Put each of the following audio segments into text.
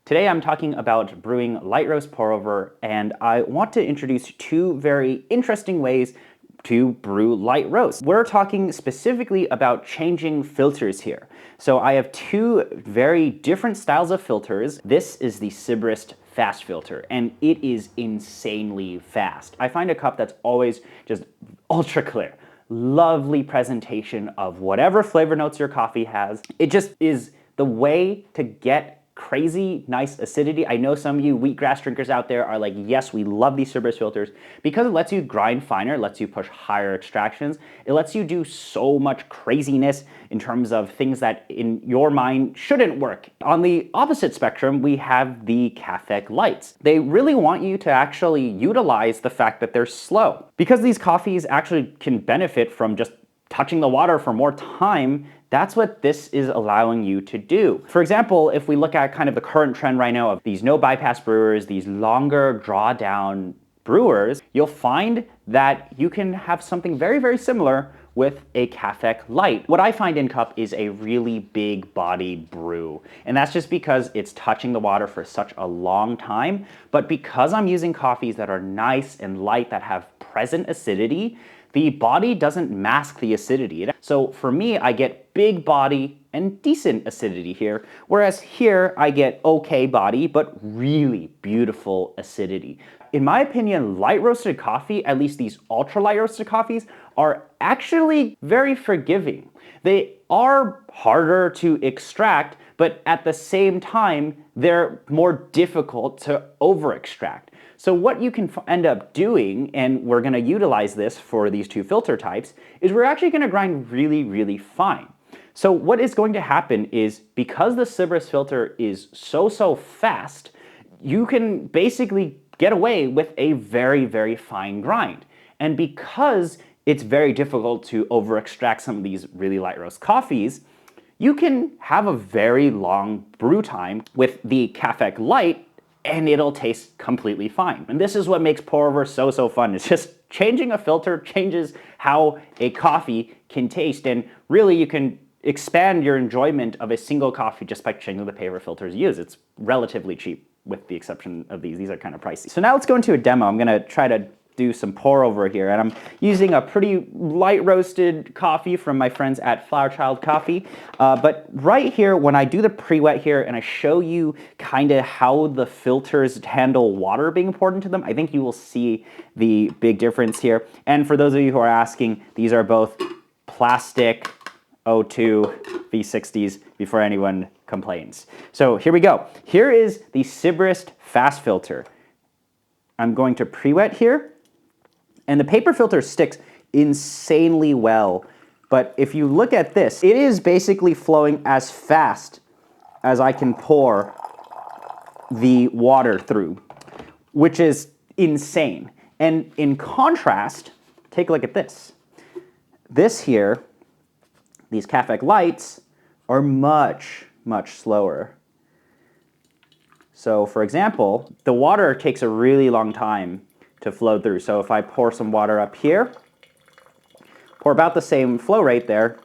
Today I'm talking about brewing light roast pour over, and I want to introduce two very interesting ways to brew light roast. We're talking specifically about changing filters here. So I have two very different styles of filters. This is the Sibarist Fast filter, and it is insanely fast. I find a cup that's always just ultra clear. Lovely presentation of whatever flavor notes your coffee has. It just is the way to get crazy nice acidity. I know some of you wheatgrass drinkers out there are like, yes, we love these Sibarist filters because it lets you grind finer, it lets you push higher extractions, it lets you do so much craziness in terms of things that in your mind shouldn't work. On the opposite spectrum, we have the Cafec Lights. They really want you to actually utilize the fact that they're slow. Because these coffees actually can benefit from just touching the water for more time, that's what this is allowing you to do. For example, if we look at kind of the current trend right now of these no bypass brewers, these longer drawdown brewers, you'll find that you can have something very, very similar with a Cafec Light. What I find in cup is a really big bodied brew. And that's just because it's touching the water for such a long time. But because I'm using coffees that are nice and light, that have present acidity, the body doesn't mask the acidity. So for me, I get big body and decent acidity here, whereas here I get okay body, but really beautiful acidity. In my opinion, light roasted coffee, at least these ultra light roasted coffees, are actually very forgiving. They are harder to extract, but at the same time, they're more difficult to over extract. So what you can end up doing, and we're going to utilize this for these two filter types, is we're actually going to grind really, really fine. So what is going to happen is, because the Sibarist filter is so fast, you can basically get away with a very, very fine grind. And because it's very difficult to over extract some of these really light roast coffees, you can have a very long brew time with the Cafec Light, and it'll taste completely fine. And this is what makes pour over so fun. It's just changing a filter changes how a coffee can taste, and really you can expand your enjoyment of a single coffee just by changing the paper filters you use. It's relatively cheap with the exception of these. These are kind of pricey. So now let's go into a demo. I'm gonna try to do some pour over here, and I'm using a pretty light roasted coffee from my friends at Flower Child Coffee. But right here, when I do the pre-wet here and I show you kind of how the filters handle water being poured into them, I think you will see the big difference here. And for those of you who are asking, these are both plastic O2 V60s before anyone complains. So here we go. Here is the Sibarist Fast filter. I'm going to pre-wet here. And the paper filter sticks insanely well. But if you look at this, it is basically flowing as fast as I can pour the water through, which is insane. And in contrast, take a look at this. This here, these Cafec Lights, are much slower. So for example, the water takes a really long time to flow through. So if I pour some water up here, pour about the same flow rate there,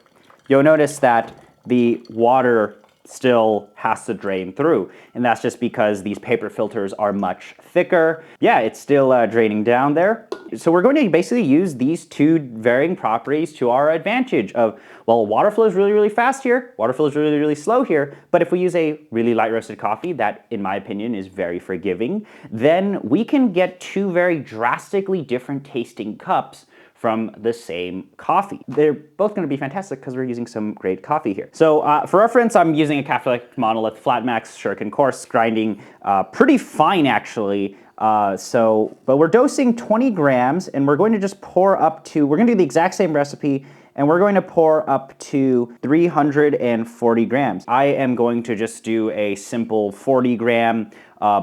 you'll notice that the water still has to drain through. And that's just because these paper filters are much thicker. Yeah, it's still draining down there. So we're going to basically use these two varying properties to our advantage of, well, water flows really fast here, water flows really slow here, but if we use a really light roasted coffee that, in my opinion, is very forgiving, then we can get two very drastically different tasting cups from the same coffee. They're both going to be fantastic because we're using some great coffee here. So for reference, I'm using a Cafec Monolith Flat Max Shuriken coarse, grinding pretty fine actually. But we're dosing 20 grams, and we're going to just pour up to, we're going to do the exact same recipe, and we're going to pour up to 340 grams. I am going to just do a simple 40 gram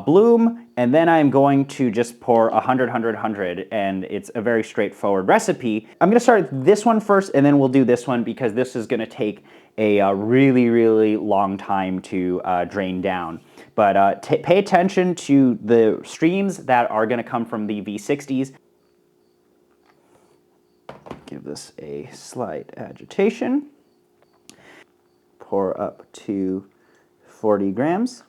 bloom, and then I'm going to just pour 100, and it's a very straightforward recipe. I'm gonna start this one first, and then we'll do this one because this is gonna take a really long time to drain down. But pay attention to the streams that are gonna come from the V60s. Give this a slight agitation. Pour up to 40 grams.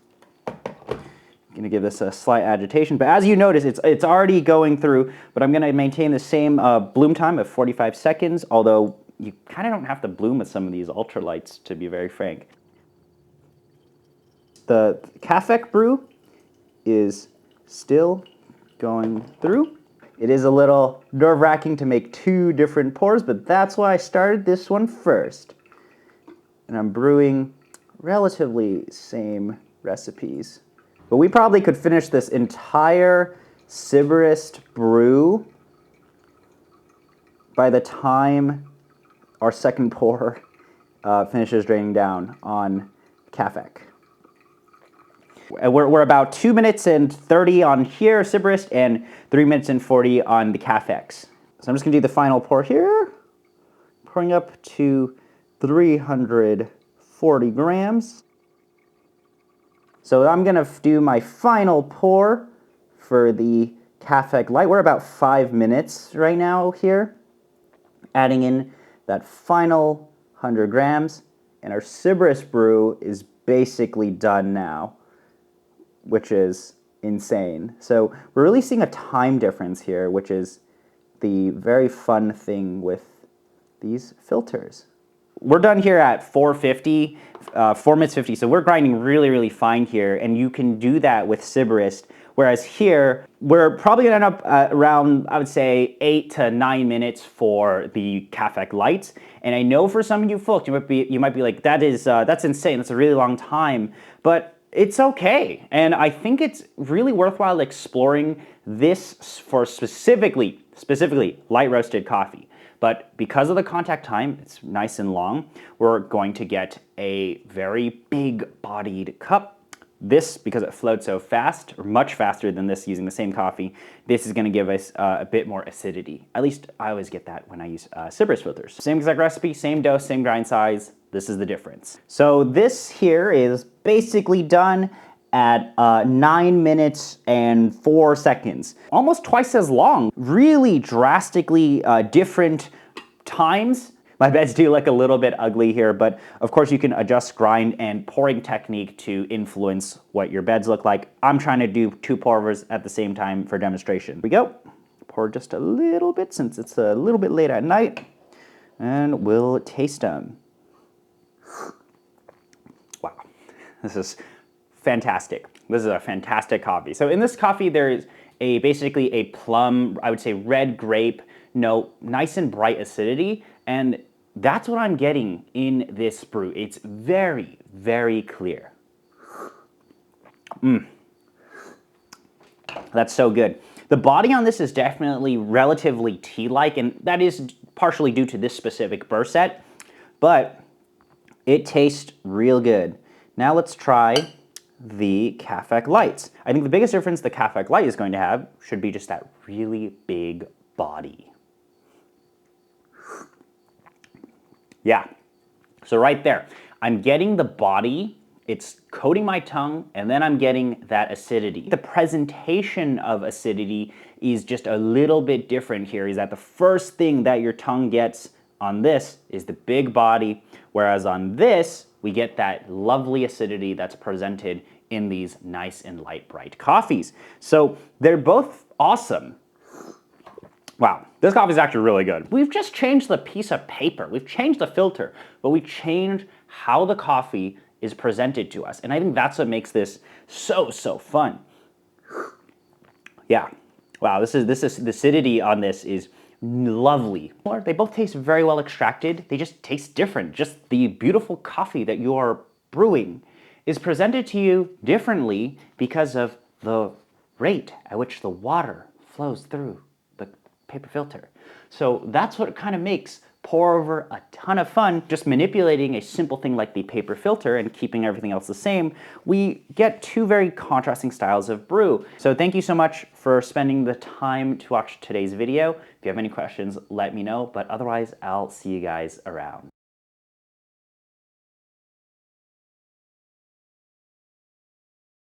Gonna give this a slight agitation, but as you notice, it's already going through, but I'm gonna maintain the same bloom time of 45 seconds, although you kind of don't have to bloom with some of these ultralights, to be very frank. The Cafec brew is still going through. It is a little nerve-wracking to make two different pours, but that's why I started this one first. And I'm brewing relatively same recipes. But we probably could finish this entire Sibarist brew by the time our second pour finishes draining down on Cafec. We're about 2 minutes and 30 on here, Sibarist, and 3 minutes and 40 on the Cafex. So I'm just gonna do the final pour here, pouring up to 340 grams. So I'm gonna do my final pour for the Cafec Light. We're about 5 minutes right now here, adding in that final 100 grams, and our Sibarist brew is basically done now, which is insane. So we're really seeing a time difference here, which is the very fun thing with these filters. We're done here at 450, 4 minutes 50, so we're grinding really, really fine here, and you can do that with Sibarist, whereas here, we're probably gonna end up around, I would say, 8 to 9 minutes for the Cafec Lights. And I know for some of you folks, you might be like, that's insane, that's a really long time, but it's okay. And I think it's really worthwhile exploring this for specifically light roasted coffee. But because of the contact time, it's nice and long, we're going to get a very big bodied cup. This, because it floats so fast, or much faster than this using the same coffee, this is gonna give us a bit more acidity. At least I always get that when I use Sibarist filters. Same exact recipe, same dose, same grind size. This is the difference. So this here is basically done at 9 minutes and 4 seconds. Almost twice as long. Really drastically different times. My beds do look a little bit ugly here, but of course you can adjust grind and pouring technique to influence what your beds look like. I'm trying to do 2 pourovers at the same time for demonstration. Here we go. Pour just a little bit since it's a little bit late at night, and we'll taste them. Wow, this is fantastic. This is a fantastic coffee. So in this coffee, there is basically a plum, I would say red grape note, nice and bright acidity, and that's what I'm getting in this brew. It's very, very clear. That's so good. The body on this is definitely relatively tea-like, and that is partially due to this specific burr set, but it tastes real good. Now let's try the Cafec Lights. I think the biggest difference the Cafec Light is going to have should be just that really big body. Yeah, so right there, I'm getting the body, it's coating my tongue, and then I'm getting that acidity. The presentation of acidity is just a little bit different here, is that the first thing that your tongue gets on this is the big body, whereas on this, we get that lovely acidity that's presented in these nice and light, bright coffees. So they're both awesome. Wow, this coffee is actually really good. We've just changed the piece of paper. We've changed the filter, but we changed how the coffee is presented to us. And I think that's what makes this so, so fun. Yeah, wow, this is the acidity on this is lovely. They both taste very well extracted. They just taste different. Just the beautiful coffee that you are brewing is presented to you differently because of the rate at which the water flows through the paper filter. So that's what kind of makes pour over a ton of fun. Just manipulating a simple thing like the paper filter and keeping everything else the same, we get two very contrasting styles of brew. So thank you so much for spending the time to watch today's video. If you have any questions, let me know, but otherwise I'll see you guys around.